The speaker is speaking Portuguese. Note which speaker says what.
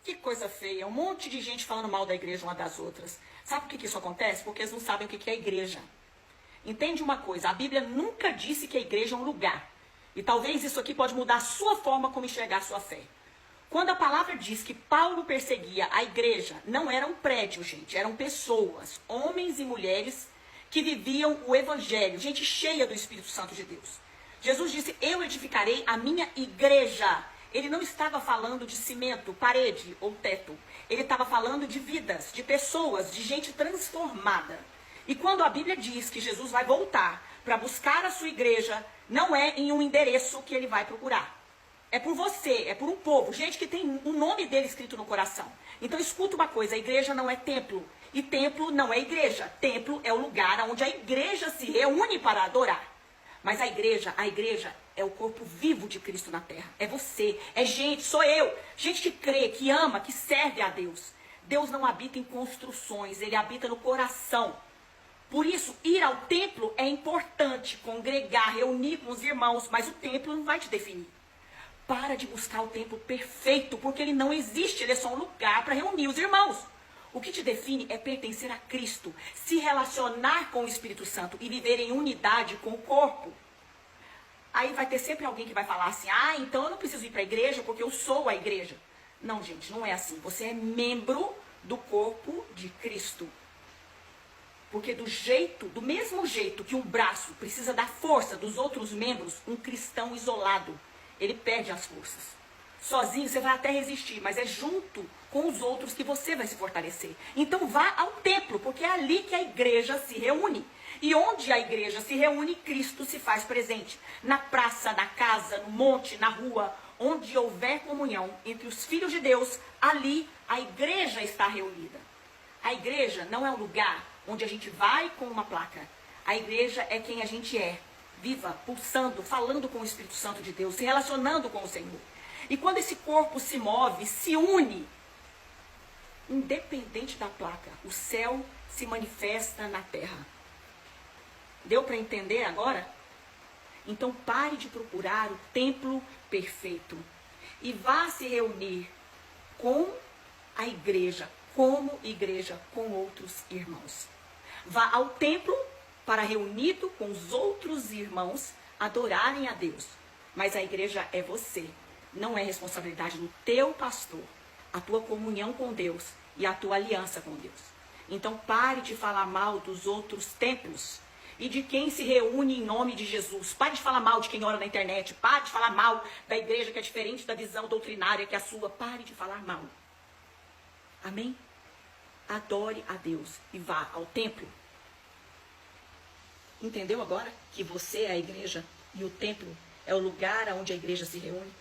Speaker 1: Que coisa feia, um monte de gente falando mal da igreja uma das outras. Sabe por que isso acontece? Porque eles não sabem o que é igreja. Entende uma coisa, a Bíblia nunca disse que a igreja é um lugar. E talvez isso aqui pode mudar a sua forma como enxergar a sua fé. Quando a palavra diz que Paulo perseguia a igreja, não era um prédio, gente, eram pessoas, homens e mulheres que viviam o evangelho, gente cheia do Espírito Santo de Deus. Jesus disse, eu edificarei a minha igreja. Ele não estava falando de cimento, parede ou teto. Ele estava falando de vidas, de pessoas, de gente transformada. E quando a Bíblia diz que Jesus vai voltar para buscar a sua igreja, não é em um endereço que ele vai procurar. É por você, é por um povo, gente que tem o nome dele escrito no coração. Então escuta uma coisa, a igreja não é templo, e templo não é igreja. Templo é o lugar onde a igreja se reúne para adorar. Mas a igreja é o corpo vivo de Cristo na terra. É você, é gente, sou eu. Gente que crê, que ama, que serve a Deus. Deus não habita em construções, ele habita no coração. Por isso, ir ao templo é importante, congregar, reunir com os irmãos, mas o templo não vai te definir. Para de buscar o templo perfeito, porque ele não existe, ele é só um lugar para reunir os irmãos. O que te define é pertencer a Cristo, se relacionar com o Espírito Santo e viver em unidade com o corpo. Aí vai ter sempre alguém que vai falar assim, então eu não preciso ir para a igreja porque eu sou a igreja. Não, gente, não é assim. Você é membro do corpo de Cristo. Porque do mesmo jeito que um braço precisa da força dos outros membros, um cristão isolado, ele perde as forças. Sozinho você vai até resistir, mas é junto com os outros que você vai se fortalecer. Então vá ao templo, porque é ali que a igreja se reúne. E onde a igreja se reúne, Cristo se faz presente. Na praça, na casa, no monte, na rua, onde houver comunhão entre os filhos de Deus, ali a igreja está reunida. A igreja não é um lugar onde a gente vai com uma placa. A igreja é quem a gente é, viva, pulsando, falando com o Espírito Santo de Deus, se relacionando com o Senhor. E quando esse corpo se move, se une, independente da placa, o céu se manifesta na terra. Deu para entender agora? Então pare de procurar o templo perfeito e vá se reunir com a igreja, como igreja com outros irmãos. Vá ao templo para, reunido com os outros irmãos, adorarem a Deus. Mas a igreja é você. Não é responsabilidade do teu pastor, a tua comunhão com Deus e a tua aliança com Deus. Então pare de falar mal dos outros templos e de quem se reúne em nome de Jesus. Pare de falar mal de quem ora na internet. Pare de falar mal da igreja que é diferente da visão doutrinária que é a sua. Pare de falar mal. Amém? Adore a Deus e vá ao templo. Entendeu agora que você é a igreja e o templo é o lugar onde a igreja se reúne?